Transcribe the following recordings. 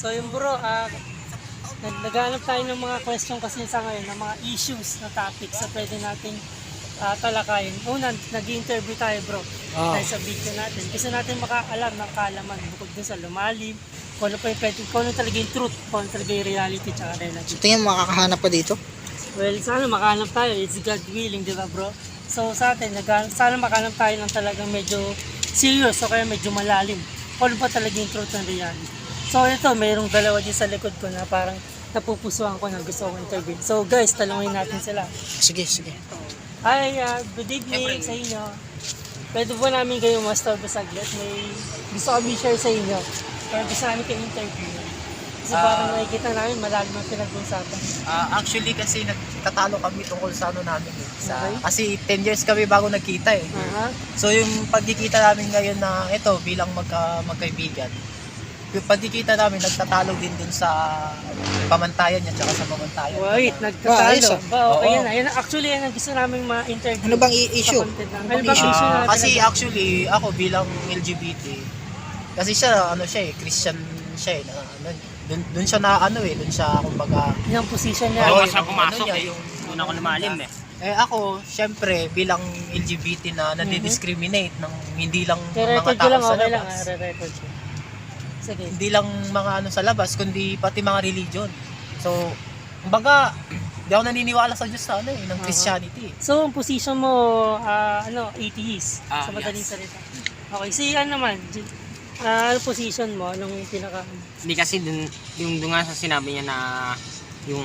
So yung bro, naghanap tayo ng mga question kasi sa ngayon, ng mga issues na topics na pwede natin talakayin. Una, nag-interview tayo bro, dahil sa video natin. Gusto natin makaalam ng kaalaman bukod dun sa lumalim, kung ano pa yung pwede, kung ano talaga yung truth, kung ano talaga yung reality tsaka relative. So, tingin mo makakahanap pa dito? Well, sana makahanap tayo, it's God willing, di ba bro? So sa atin, sana makahanap tayo ng talagang medyo serious o kaya medyo malalim. Kung ano pa talaga yung truth ng reality. So ito, mayroong dalawa din sa likod ko na parang napupusuan ko na gusto kong interview. So guys, talungin natin sila. Sige, sige. Hi, good evening sa inyo. Pwede po namin kayo mastorbo saglit. May gusto kami share sa inyo. Kaya gusto namin kayo interview. Kasi parang nakikita namin malalim ang pinag-uusapan. Actually kasi nagtatalo kami tungkol sa ano namin eh. Okay. Kasi 10 years kami bago nagkita eh. So yung pagkikita namin ngayon na ito bilang magkaibigan, yung pagkikita namin nagtatalo din dun sa pamantayan niya tsaka sa pamantayan. Wait, ayos nagtatalo. Oo. Ayan, ayan. Actually, yan ang gusto namin ma-interview. Ano bang issue? Ano bang issue natin? Kasi actually ako bilang LGBT, kasi siya ano siya eh, Christian siya eh, dun siya na ano eh, dun siya kumbaga Yung position niya. Oo, Mas na yung pumasok ano niya, eh. yung Doon ako lumalim eh. ako, syempre, bilang LGBT na nadi-discriminate ng hindi lang ng mga Re-record ko tao lang, sa okay lang. labas. Re-record ko. Sige. Hindi lang mga ano sa labas, kundi pati mga religion. So, kumbaga, di ako naniniwala sa Diyos sa ano eh, ng Christianity. So, ang position mo, atheist, sa madaling Yes. salita. Okay, si ano naman, ano position mo? Anong pinaka... Hindi kasi dun, yung nga sa sinabi niya na yung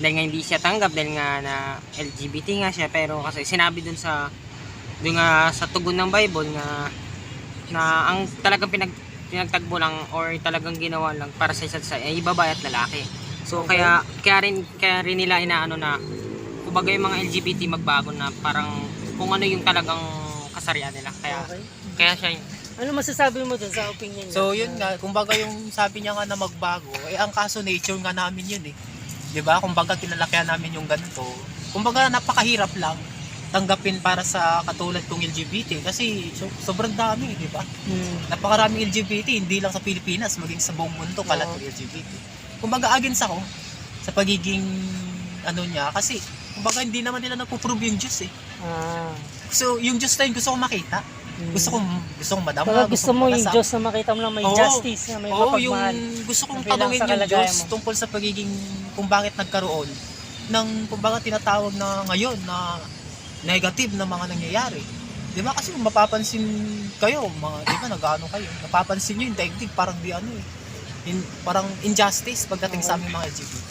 dahil nga hindi siya tanggap dahil nga na LGBT nga siya, pero kasi sinabi dun nga sa tugon ng Bible na ang talagang pinagtagbo lang or talagang ginawa lang para sa isa't isa ay babae at lalaki. So Okay. kaya rin nila inaano na kumbaga yung mga LGBT magbago na parang kung ano yung talagang kasarian nila. Okay. Kaya siya Ano masasabi mo dun sa opinion niya? So, yun nga, kumbaga yung sabi niya nga na magbago, eh ang kaso nature nga namin yun eh. 'Di ba? Kumbaga kinalakihan namin yung ganito. Kumbaga napakahirap lang tanggapin para sa katulad kong LGBT kasi sobrang dami, 'di ba? Napakaraming LGBT hindi lang sa Pilipinas, maging sa buong mundo kalat ng LGBT. Kumbaga against ako sa pagiging ano niya kasi kumbaga hindi naman nila napuprove yung Diyos eh. So yung Diyos na yun gusto kong makita. Gusto kong madama. Kaya gusto mo yung malasakit. Diyos na makita mo lang may Oo. justice, na may Oo, yung mapagmahal. gusto kong Bilang tanungin sa yung kalagayan Diyos mo. tungkol sa pagiging kung bakit nagkaroon ng kumbaga tinatawag na ngayon na negative na mga nangyayari. 'Di ba kasi kung mapapansin kayo, mga 'di ba nag-ano kayo, napapansin niyo yung daigdig parang di ano eh. Parang injustice pagdating sa aming mga LGBT.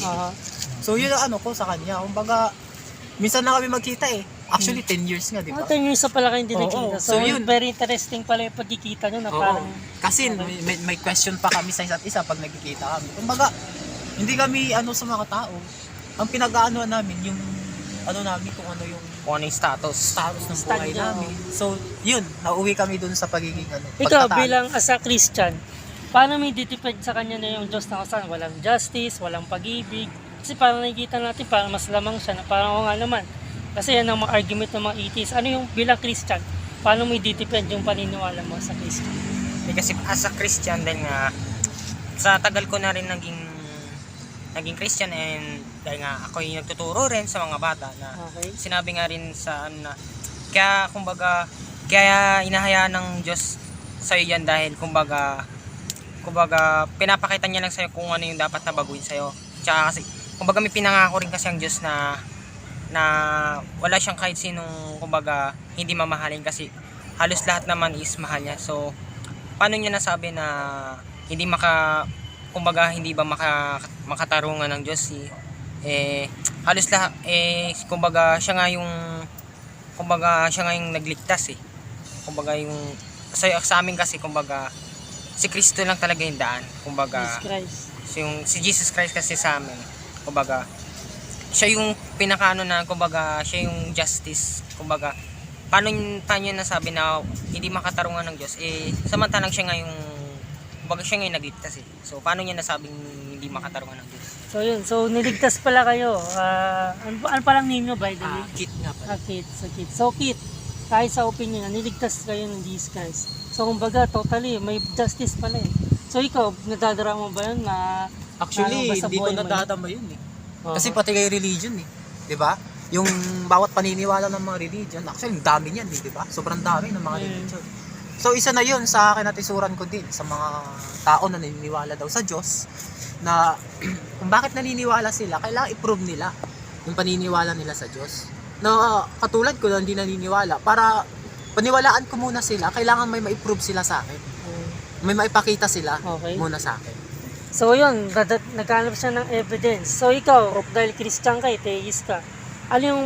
So yun ang ano ko sa kanya. Kumbaga minsan na kami magkita eh. Actually 10 years nga, 'di ba? 10 years na pala kayo hindi Oo, nakita. so So, yun. very interesting pala yung pagkikita nyo na Oo. parang... Kasi may question pa kami sa isa't isa pag nagkikita kami. Kumbaga, hindi kami ano sa mga tao. Ang pinag-aanoan namin yung ano namin kung ano yung kung ano yung status. status ng Stand buhay nyo. namin. So, yun, nauwi kami dun sa pagiging ano. Ikaw pagtatalo. bilang as a Christian, paano may ditipid sa kanya na yung Diyos na kasan? Walang justice, walang pag-ibig. Kasi parang nakikita natin parang mas lamang siya na parang o nga naman. Kasi yan ang mga argument ng mga atheists. Ano yung bilang Christian, paano may ditipid yung paniniwala mo sa Christian? Kasi as a Christian din nga sa tagal ko na rin naging Christian and dahil nga ako yung nagtuturo rin sa mga bata na Okay. sinabi nga rin sa ano na kaya kumbaga kaya inahayaan ng Diyos sa iyo yan dahil kumbaga pinapakita niya lang sa iyo kung ano yung dapat na baguhin sa iyo. Tsaka kasi kumbaga may pinangako rin kasi ang Diyos na wala siyang kahit sinong kumbaga hindi mamahalin kasi halos lahat naman is mahal niya. So paano niya nasabi na hindi hindi ba makatarungan ng Diyos halos lahat kumbaga siya nga yung nagligtas kumbaga yung sa amin kasi kumbaga si Kristo lang talaga yung daan kumbaga Jesus Christ. si Jesus Christ kasi sa amin kumbaga siya yung pinakaano na kumbaga siya yung justice kumbaga paano niya nasabi na hindi makatarungan ng Diyos samantalang siya nga yung kumbaga siya nga yung nagligtas so paano niya nasabing hindi makatarungan ng Diyos. So yun, so niligtas pala kayo. Ano palang name nyo by the way? Kit nga pala. Kit. So Kit, kahit sa opinion na niligtas kayo ng Jesus Christ. So kumbaga totally may justice pala eh. So ikaw, nadadara mo ba yun na Actually, ano ba sa hindi ko buhay mo yun? nadadama yun eh. Oo. Kasi pati kay religion eh. 'Di ba? Yung bawat paniniwala ng mga religion, actually, ang dami niyan eh, 'di ba? Sobrang dami ng mga religion. So isa na yun sa kinatisuran ko din sa mga tao na naniniwala daw sa Diyos na kung bakit naniniwala sila, kailangan i-prove nila yung paniniwala nila sa Diyos. Na katulad ko na hindi naniniwala, para paniwalaan ko muna sila, kailangan may ma-prove sila sa akin. May maipakita sila Okay. muna sa akin. So yun, naghanap siya ng evidence. So ikaw, dahil Christian ka, theist ka, ano yung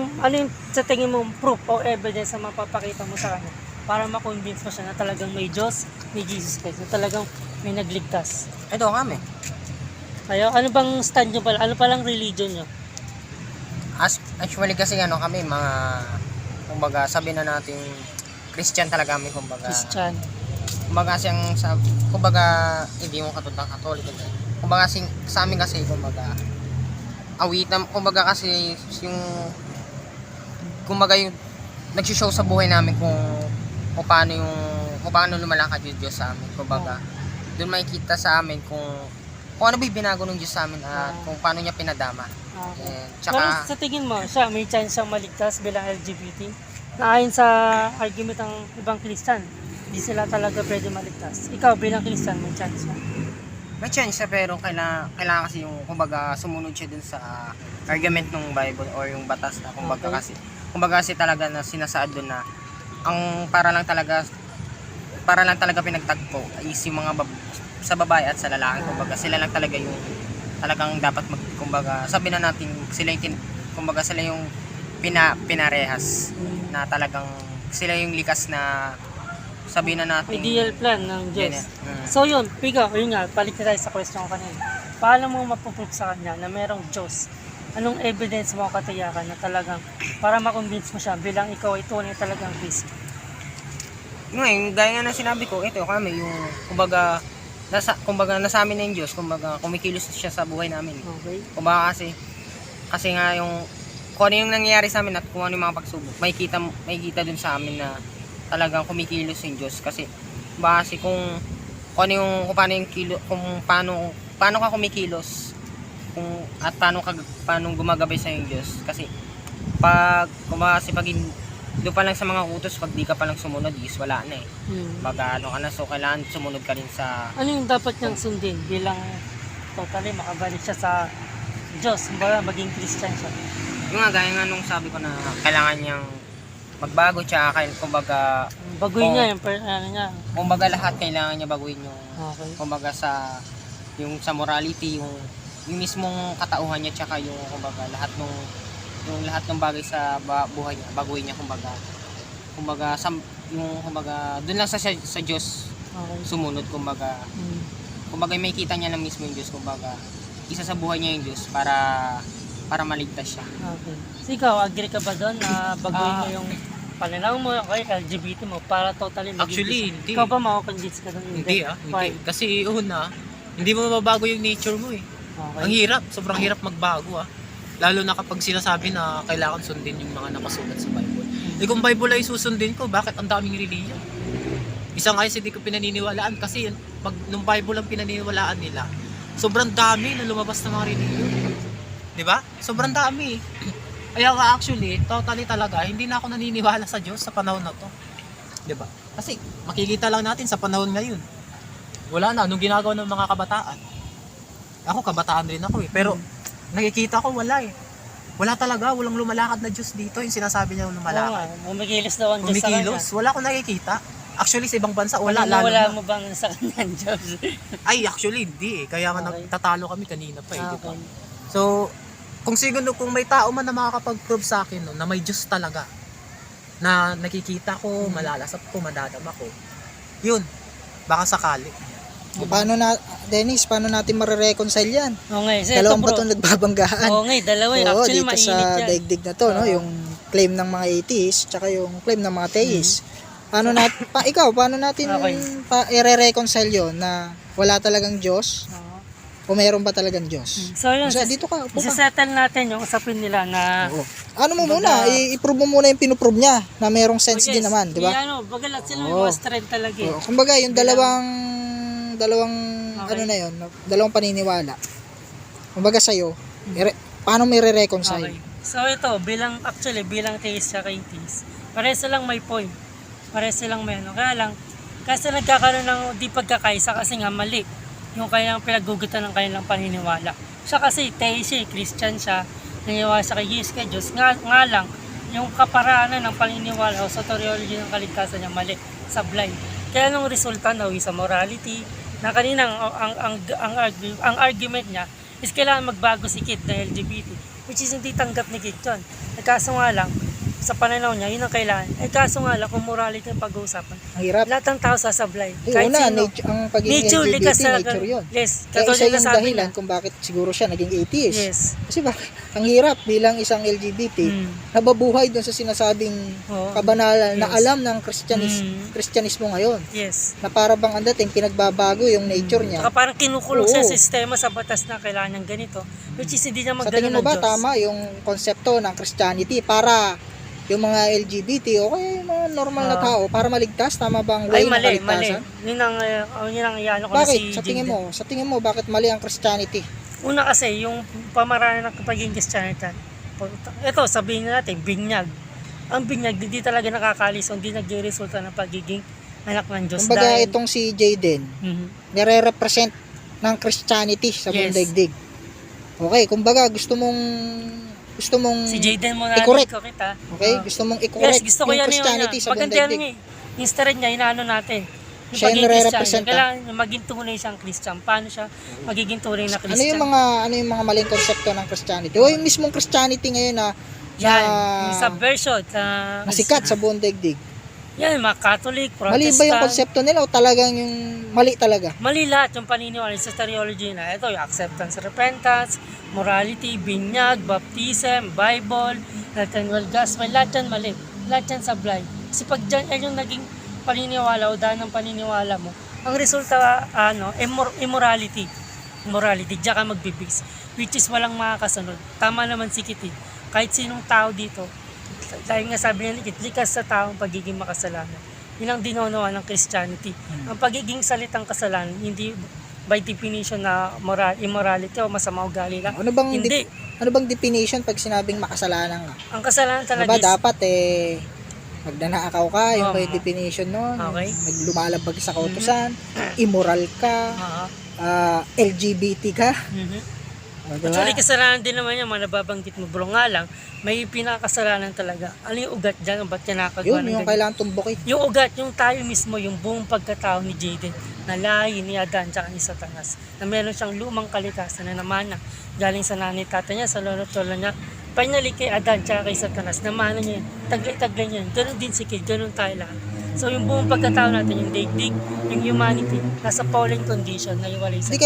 sa tingin mong proof o evidence na mapapakita mo sa kanya para ma-convince mo siya na talagang may Diyos, may Jesus Christ, na talagang may nagligtas? Ito kami. Kaya ano bang stand nyo pala? Ano palang religion nyo? Actually kasi ano kami, mga, kumbaga, sabi na natin, Christian talaga kami, kumbaga. Christian. Kumbaga siyang, kumbaga, hindi mo katutang Katolik. Kumbaga sa amin kasi, kumbaga, awitan, kumbaga kasi, kumbaga yung, nagsushow sa buhay namin kung paano lumalakad yung Diyos sa amin. Kumbaga, doon makikita sa amin kung ano ba yung binago ng Diyos sa amin at kung paano niya pinadama. Okay. And, Pero tsaka, sa tingin mo, siya may chance siyang maligtas bilang LGBT? Na ayon sa argument ng ibang Christian, hindi sila talaga pwede maligtas. Ikaw bilang Christian, may chance siya. may chance siya pero kailangan kasi yung, kumbaga, sumunod siya dun sa argument ng Bible or yung batas na, kumbaga Okay. kasi talaga na sinasaad dun na ang para lang talaga pinagtagpo is yung mga sa babae at sa lalaki. Kumbaga sila lang talaga yung talagang dapat kumbaga sabi na natin sila yung kumbaga sila yung pinarehas na talagang sila yung likas na sabi na natin Ideal plan ng Diyos. Ganyan. So yun, Piga, yun nga, balik na tayo sa question ko kanina. Paano mo mapuprove sa kanya na merong Diyos? Anong evidence mo katiyakan na talagang para makonvince mo siya bilang ikaw ay tunay talagang Christ? Ngayon, gaya nga na sinabi ko, ito kami yung kumbaga nasa amin na yung Diyos, kumbaga kumikilos siya sa buhay namin. Okay? Kumbaga kasi nga yung kung ano yung nangyayari sa amin at kung ano yung mga pagsubok, makikita dun sa amin na talagang kumikilos yung Diyos kasi base kung paano ka kumikilos at paano gumagabay sa yung Diyos kasi pag doon pa lang sa mga utos pag di ka pa lang sumunod is wala na eh. Baga ano ka na, so kailangan sumunod ka rin sa Ano yung dapat niyang sundin bilang totally makabalik siya sa Diyos, kumbaga maging Christian siya? yung nga gaya nga nung sabi ko na kailangan niyang magbago tsaka kumbaga Baguhin niya yung ano niya. kumbaga lahat kailangan niya baguhin yung Okay. kumbaga sa morality, yung mismong katauhan niya tsaka yung kumbaga lahat ng bagay sa buhay niya baguhin niya kumbaga doon lang sa Diyos Okay. sumunod kumbaga may kita niya lang mismo yung Diyos kumbaga isa sa buhay niya yung Diyos para maligtas siya. Okay. So ikaw, agree ka ba doon na baguhin mo yung pananaw mo, okay, LGBT mo para totally maging Actually, Christian? hindi. Ikaw ba makakonvince ka doon? Hindi. Why? Kasi una, hindi mo mababago yung nature mo eh. Okay. Ang hirap, sobrang hirap magbago Lalo na kapag sinasabi na kailangan sundin yung mga nakasulat sa Bible. Eh kung Bible ay susundin ko, bakit ang daming religion? Isang ayos hindi ko pinaniniwalaan kasi nung Bible ang pinaniniwalaan nila, sobrang dami na lumabas ng mga religion. Di ba? Sobrang dami. Kaya nga actually, totally talaga, hindi na ako naniniwala sa Diyos sa panahon na to. Di ba? Kasi makikita lang natin sa panahon ngayon. Wala na, anong ginagawa ng mga kabataan? Ako, kabataan rin ako pero nakikita ko wala Wala talaga, walang lumalakad na Diyos dito, yung sinasabi niya lumalakad. Umikilos daw ang Diyos sa kanya. Kumikilos, wala akong nakikita. Actually, sa ibang bansa, wala. Wala Lalo mo bang sa kanya ang Diyos? Ay, actually, hindi Kaya nga Okay. nagtatalo kami kanina pa di ba? Okay. So, kung may tao man na makakapag-prove sa akin na may Diyos talaga, na nakikita ko, malalasap ko, madadama ko, yun, baka sakali. Dennis, paano natin marireconcile yan? Okay, so ito Dalawang bro. batong nagbabanggaan. Oo nga, dalawa Oo, actually dito mainit sa yan. daigdig na to, no? Oo. Yung claim ng mga atheists, tsaka yung claim ng mga theists. Paano natin Okay. i-reconcile yun na wala talagang Diyos Oo. o meron ba talagang Diyos? So yun, Kasi dito ka, upo ka. isa-settle natin yung usapin nila na Oo. Ano mo muna, i-prove mo muna yung pinuprove niya na merong sense din naman, di ba? Bagalat sila Oo. yung strength talaga eh. Oo. Kumbaga, yung dalawang ano na yun, dalawang paniniwala. Kumbaga sa'yo, paano may re-reconcile? Okay. So ito, bilang theist siya kay atheist, pareho silang may point. Pareho silang may ano. Kaya lang, kasi nagkakaroon ng di pagkakaisa kasi nga mali yung kanyang pinaggugutan ng kanilang paniniwala. Siya kasi theist siya, Christian siya, naniniwala siya kay Jesus, kay Diyos. Nga lang, yung kaparaanan ng paniniwala o soteriology ng kaligtasan niya mali, sablay. Kaya nung resulta na sa morality, na kanina ang argument niya is kailangan magbago si Kit na LGBT, which is hindi tanggap ni Kit yun. Kaso nga lang, sa pananaw niya, yun ang kailangan. Kaso nga lang, kung morality ang pag-uusapan, Ang hirap. lahat ng tao sasablay. Yung una, ang pagiging Nature, LGBT, likas sa- nature yun. Yes, Kaya katulad isa na yung sabi dahilan niya. kung bakit siguro siya naging atheist. Yes. Kasi bakit? Ang hirap bilang isang LGBT, nababuhay doon sa sinasabing Oo. kabanalan na Yes. alam ng Kristyanismo ngayon. Yes. Na para bang ang dating pinagbabago yung nature niya. Saka parang kinukulong siya Oo. sa sistema sa batas na kailangan niyang ganito, which is hindi niya Sa magdala tingin mo ng ba Diyos. tama yung konsepto ng Christianity para yung mga LGBT o kaya yung mga normal na tao para maligtas? Tama ba ang way Ay, ng mali. kaligtasan? Yun ang iano ko na Bakit? si Sa tingin Jingden. mo? Sa tingin mo, bakit mali ang Christianity? Una kasi, yung pamaraan ng pagiging Christianity, ito, sabihin natin, binyag. Ang binyag, hindi talaga nakakalis, hindi nag-resulta ng pagiging anak ng Diyos. Kumbaga itong si Jaden, Mhm. nire-represent ng Christianity sa buong Yes. daigdig. Okay, kumbaga gusto mong Si Jaden mo na i-correct. ko kita. Okay? Oo. Gusto mong i-correct Yes, gusto ko yung yan Christianity sa buong Maganda yan daigdig. niya. Yung steroid niya, inaano natin. Yung Siya yung pagiging nire-represent, Christian, kailangan niya maging tunay siyang Christian. Paano siya magiging tunay na Ano Christian? yung mga maling konsepto ng Christianity? O yung mismong Christianity ngayon na Yan, yung subversion. nasikat sa buong daigdig. Yan, mga Catholic, Protestant. Mali ba yung konsepto nila o talagang yung mali talaga? Mali lahat yung paniniwala sa soteriology na ito, yung acceptance, repentance, morality, binyag, baptism, Bible, Nathaniel Gospel, lahat yan mali. Lahat yan sablay. Kasi pag dyan, yan yung naging paniniwala o dahil ng paniniwala mo, ang resulta, immorality. Immorality, diyan ka magbibis. Which is walang makakasunod. Tama naman si Kitty. Kahit sinong tao dito, dahil nga sabi niya, likas sa taong pagiging makasalanan. Yun ang dinunawa ng Christianity. Ang pagiging salitang kasalanan, hindi by definition na immorality o masama ugali lang. Ano bang Hindi. ano bang definition pag sinabing makasalanan ka? Ang kasalanan talaga Diba is, dapat magnanakaw ka, yung Oo. by definition nun, Okay. naglumalabag sa kautusan, immoral ka, LGBT ka. Diba? Actually, kasalanan din naman yan, mga nababanggit mo. Bro nga lang, may pinakasalanan talaga. Ano yung ugat dyan? Ba't yan nakagawa Yun, ng yung ganyan? kailangan tumbukin. Yung ugat, yung tayo mismo, yung buong pagkatao ni Jaden, na lahi ni Adan tsaka ni Satanas, na meron siyang lumang kalikasan na namana galing sa nanay tata niya, sa lolo't lola niya, finally kay Adan tsaka kay Satanas, namana niya yun, taglay-taglay niya yun, ganun din si Kid, ganun tayo lahat. So yung buong pagkatao natin, yung daigdig, yung humanity, nasa fallen condition na iwalay sa Hindi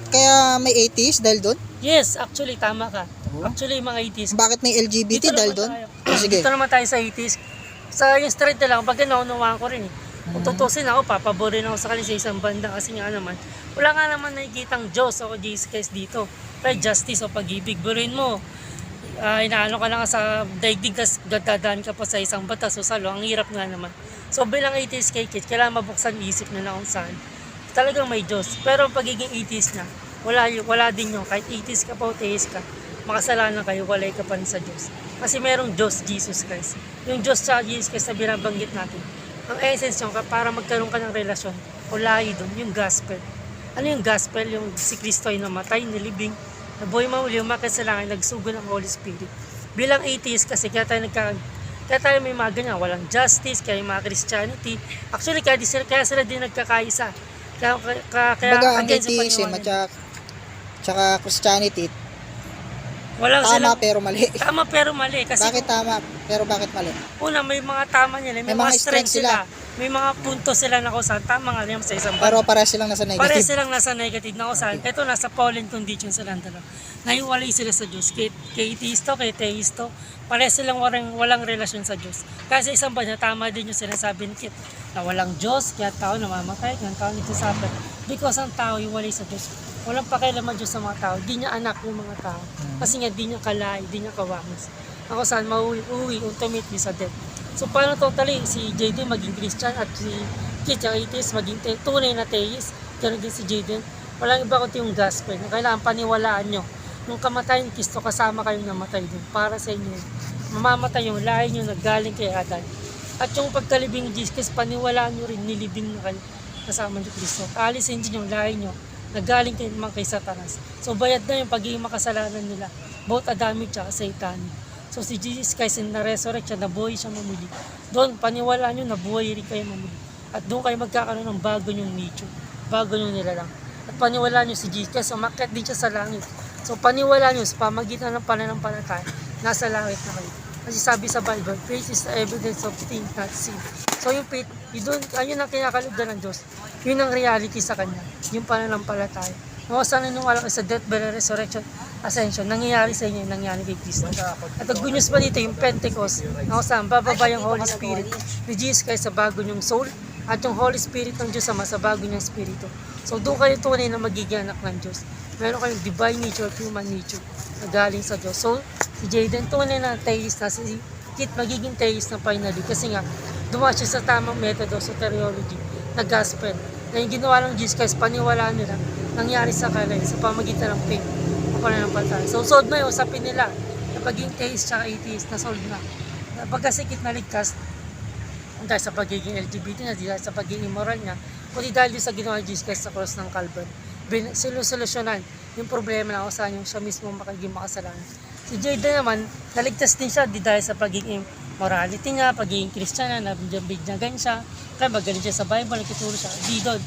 kaya may atheist dahil doon? Yes, actually, tama ka. Actually, mga 80s, Bakit may LGBT dahil doon? Sige. Dito naman tayo sa 80s. Sa yung straight na lang, pag naunawaan ko rin eh. Kung tutusin ako, papaborin ako sa kanila sa isang banda kasi nga naman, wala nga naman nakikitang Diyos o Jesus Christ dito. Kaya justice o pag-ibig, burin mo. Inaano ka lang sa daigdig, tas dadaan ka pa sa isang batas o salo, ang hirap nga naman. So bilang 80s kay kids, kailangan mabuksan isip na lang kung saan. Talagang may Diyos. Pero ang pagiging 80s na, wala din yun. Kahit 80s ka pa o 80s ka, makasalanan kayo, walay ka pa rin sa Diyos. Kasi merong Diyos, Jesus Christ. Yung Diyos sa Jesus Christ na binabanggit natin, ang essence nyo, para magkaroon ka ng relasyon o lahi doon, yung gospel. Ano yung gospel? Yung si Kristo ay namatay, nilibing, nabuhay mauli, makasalanan, nagsugo ng Holy Spirit. Bilang atheist kasi, kaya tayo may mga ganyan, walang justice, kaya yung mga Christianity. Actually, kaya sila din nagkakaisa. Kaya Kumbaga ang against sa atheism paniniwala. at saka Christianity, Walang tama silang- pero mali. Tama pero mali. Kasi Bakit tama pero bakit mali? una, may mga tama nila. May, May mga mga strength strength sila. May mga punto sila na kung saan. Tama nga naman sa isang Pero pares silang nasa Pare negative. silang nasa negative na kung saan. Ito, nasa fallen condition silang dalawa. Naiwalay sila sa Diyos. Kay teisto, kay teisto. Pare silang walang relasyon sa Diyos. Kasi isang banda, tama din yung sinasabi ni Kit. Na walang Diyos, kaya tao namamatay, kaya tao nagsasuffer. Because ang tao iwalay sa Diyos. Walang pakialam ang Diyos sa mga tao. Di niya anak yung mga tao. Kasi nga di niya kalay, di niya kawangis. Ako saan mauwi ultimately sa death. So paano totally si JD maging Christian at si Kit yung atheist maging tunay na theist. Ganun din si Jaden. Walang iba kundi yung gospel. Kailangan paniwalaan nyo. Nung kamatayan ni Kristo, kasama kayong namatay din. Para sa inyo, mamamatay yung lahi nyo na galing kay Adan. At yung pagkalibing ni Jesus, paniwalaan nyo rin, nilibing na kayo kasama ni Kristo. Alisin din yung lahi nyo na galing kayo naman kay Satanas. So bayad na yung pagiging makasalanan nila. Both Adamic at Satanic. So si Jesus Christ na-resurrect siya, nabuhay siya mamuli. Doon, paniwalaan nyo, nabuhay rin kayo mamuli. At doon kayo magkakaroon ng bago nyong nature, bago nyong nilalang. At paniwalaan nyo si Jesus Christ, umakyat din siya sa langit. So paniwalaan nyo sa pamagitan ng pananampalataya, nasa langit na kayo. Kasi sabi sa Bible, faith is the evidence of things not seen. So yung faith, ayun ang kinakalugdan ng Diyos. Yun ang reality sa Kanya, yung pananampalataya. Mga saniniwala kayo sa death, burial, resurrection, ascension, nangyayari sa inyo, nangyayari kay Kristo. At ang good news pa dito, yung Pentecost, na saan bababa yung Holy Spirit ni Jesus Christ sa bago nyong soul, at yung Holy Spirit ng Diyos Ama sa bago niyang Espiritu. So doon kayo tunay na magiging anak ng Diyos. Meron kayong divine nature at human nature na galing sa Diyos. So si Jayden tunay na theist na, si Kit magiging theist na finally kasi nga dumaan siya sa tamang metodo, soteriology, na gospel. Na yung ginawa ng Jesus Christ, paniwalaan nila, nangyari sa kanila sa pamagitan ng faith o pananampalataya. So solve na yung usapin nila na pagiging theist at atheist na solve na. Pagkasikit na ligtas, dahil sa pagiging LGBT niya, dahil sa pagiging immoral niya, kundi dahil sa ginawa ni Jesus Christ sa cross ng Calvary. Solusyonan yung problema na kung saan yung siya mismo makaging makasalanan. Si Jayden naman, naligtas din siya dahil sa pagiging morality niya, pagiging Kristiyana, nabinyagan siya, kaya magaling siya sa Bible, nakituro siya. Di doon,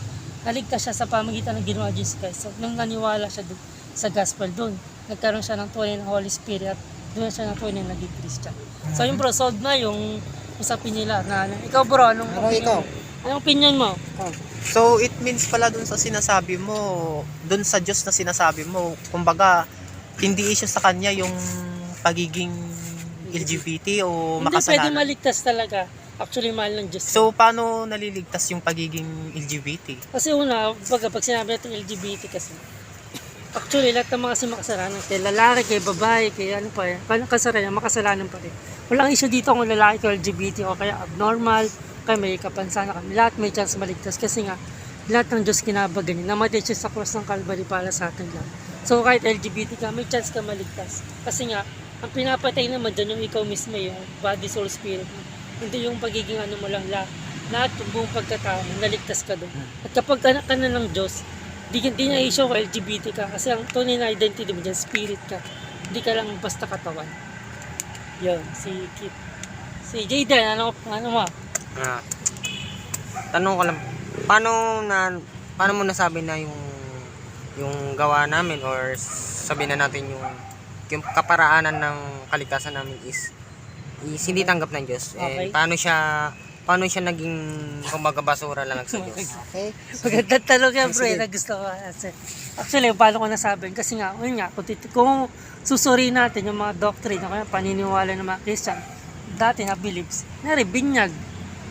naligtas siya sa pamagitan ng ginawa ni Jesus Christ. So, nung naniwala siya doon, sa gospel doon, nagkaroon siya ng tunay ng Holy Spirit at doon siya ng tunay ng naging Christian. So yung bro, solved na yung usapin nila na ikaw bro, anong opinion mo? So it means pala dun sa sinasabi mo, dun sa Diyos na sinasabi mo, kumbaga hindi issue sa kanya yung pagiging LGBT o Hindi pwede makasalanan. maligtas talaga. Actually, mahal ng Diyos. So paano naliligtas yung pagiging LGBT? Kasi una, pag sinabi natin LGBT kasi, actually, lahat ng mga kasi makasalanan, kay lalaki, kay babae, kay ano pa, kasalanan, makasalanan pa rin. Walang issue dito kung lalaki o LGBT o kaya abnormal, kaya may kapansanan kami. Lahat may chance maligtas kasi nga, lahat ng Diyos kinabagan niya. Namatay siya sa cross ng Calvary para sa atin lang. So kahit LGBT ka, may chance ka maligtas. Kasi nga, ang pinapatay naman dyan yung ikaw mismo, yung body, soul, spirit mo. Hindi yung pagiging ano mo lang, lahat yung buong pagkatao, naligtas ka doon. At kapag anak ka na ng Diyos, di na issue ka LGBT ka kasi ang tunay na identity mo dyan, spirit ka. Hindi ka lang basta katawan. Yun, si Kit. Si Jayden, ano mo? Tanong ko lang, paano mo nasabi na yung gawa namin or sabihin na natin yung kaparaanan ng kaligtasan namin is hindi tanggap ng Diyos. Okay. Paano siya naging kumbaga basura lang sa Diyos? Okay. Magandang tanong yan bro, nagusto ko. Actually, paano ko nasabi? Kasi nga, kung susuriin natin yung mga doctrine, kaya paniniwala ng mga Christian, dati na beliefs, binyag.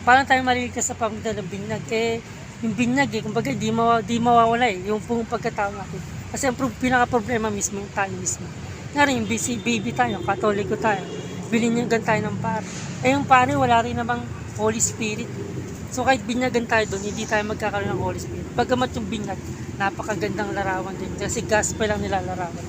Paano tayo maliligtas sa pamagitan ng binyag? Yung binyag kumbaga di mawawala yung buong pagkatao natin. Kasi ang pinaka-problema mismo yung tayo mismo. Nga rin, yung baby tayo, katoliko tayo, bininyagan tayo ng pare. Yung pare, wala rin namang Holy Spirit. So kahit binyagan tayo doon, hindi tayo magkakaroon ng Holy Spirit. Bagamat yung binyag, napakagandang larawan din. Kasi gospel lang nilalarawan.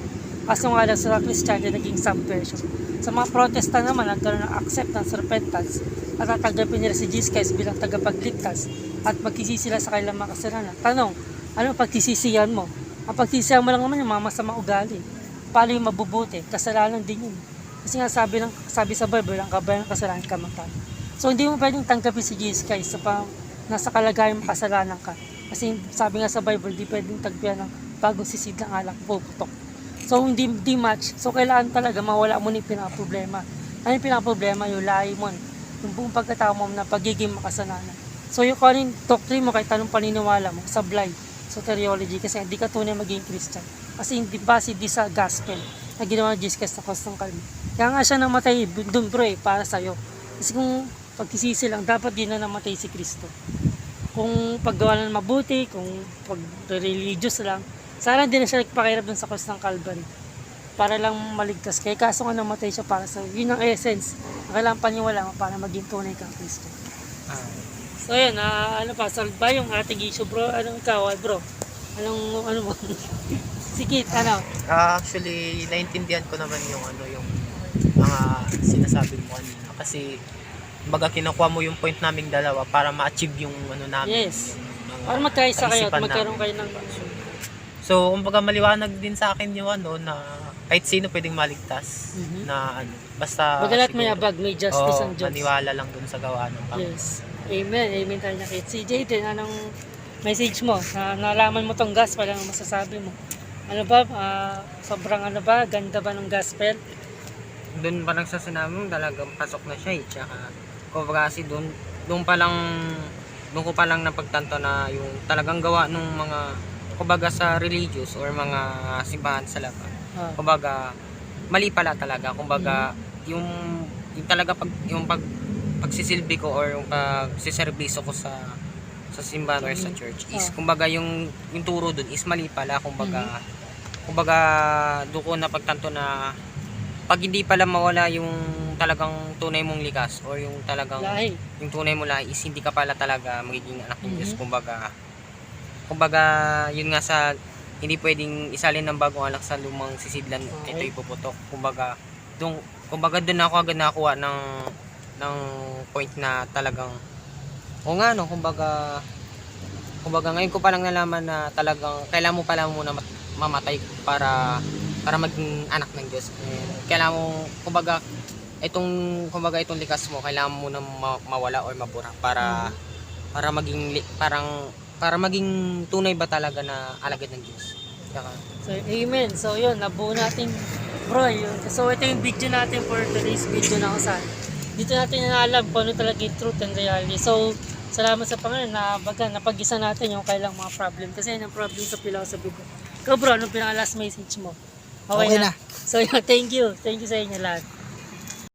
Kaso nga lang sa Christianity, naging subversion. Sa mga protestant naman, nagkaroon ng acceptance, repentance, at tatanggapin nila si Jesus Christ bilang tagapagligtas at magsisisi sila sa kanilang mga kasalanan. Tanong, ano pagsisisiyan mo? Ang pagsisisiyan mo lang naman yung mga masamang ugali. Paano yung mabubuti? Kasalanan din yun. Kasi nga sabi sa Bible, ang kabayan ng kasalanan kamatayan. So hindi mo pwedeng tanggapin si Jesus Christ sa nasa kalagayan ng kasalanan ka. Kasi sabi nga sa Bible, di pwedeng tagpian ng bagong sisid ng alak, puputok. So hindi match. So kailangan talaga mawala mo na yung pinaka-problema. Ano yung pinaka-problema? Yung lahi mo, yung buong pagkatao mo na pagiging makasalanan. So yung kanin doctrine mo kahit anong paniniwala mo, sablay, soteriology, kasi hindi ka tunay maging Christian. Kasi hindi base di sa gospel na ginawa ni Jesus Christ sa cross ng Calvary. Kaya nga siya namatay doon bro para sa'yo. Kasi kung pagkisisi lang, dapat din na namatay si Kristo. Kung paggawa ng mabuti, kung pag-religious lang, sana din na siya nagpakahirap dun sa cross ng Calvary para lang maligtas kayo. Kaso nga namatay siya para sa yun ang essence. Kailangan paniwala mo para maging tunay kang Kristo. So yun, ano pa, solve ba yung ating issue bro? Anong ikaw bro? Ano mo? Sikit, ano? Actually, naintindihan ko naman yung yung mga sinasabi mo kanina. Kasi, kumbaga kinukuha mo yung point naming dalawa para ma-achieve yung namin. Yes. Yung mga Para magkaisa kayo at kaisipan magkaroon namin. kayo ng... So, kumbaga maliwanag din sa akin yung na kahit sino pwedeng maligtas Mhm. na basta Bagalat may siguro, abag, may justice ang Diyos. maniwala lang dun sa gawa ng Panginoon. Yes. Amen. Amen tayo na kit. Si Jayden, anong message mo? Nalaman mo tong gospel, anong masasabi mo? Ano ba? Sobrang ganda ba ng gospel? Doon pa lang sa sinabi mo, talagang pasok na siya eh. Tsaka, kumbaga kasi doon ko pa lang napagtanto na yung talagang gawa ng mga, kumbaga sa religious or mga simbahan sa labas. Kumbaga, mali pala talaga. Kumbaga, yung talaga pagsisilbi ko or yung pagsiserbiso ko sa simbahan or sa church is, kumbaga yung turo doon is mali pala. Kumbaga, doon ko napagtanto na pag hindi pala mawala yung talagang tunay mong likas or yung talagang Lahi. yung tunay mo lahi is hindi ka pala talaga magiging anak ng Diyos. Kumbaga yun nga sa hindi pwedeng isalin ng bagong alak sa lumang sisidlan, ito ipuputok. Kumbaga doon ako agad nakakuha ng point na talagang nga kumbaga ngayon ko pa lang nalaman na talagang kailangan mo pala muna mamatay para maging anak ng Diyos. Kailangan mo itong likas mo, kailangan mo muna mawala or mabura para maging tunay ba talaga na alagad ng Diyos. So, amen. So, yun, nabuo natin, bro, yun. So, ito yung video natin for today's video na kung saan. Dito natin naalam kung ano talaga yung truth and reality. So, salamat sa Panginoon na napag-isa natin yung kailang mga problem. Kasi yun ang problem sa philosophy ko. Ikaw, bro, anong pinaka last message mo? Okay na. So, yun, thank you. Thank you sa inyo lahat.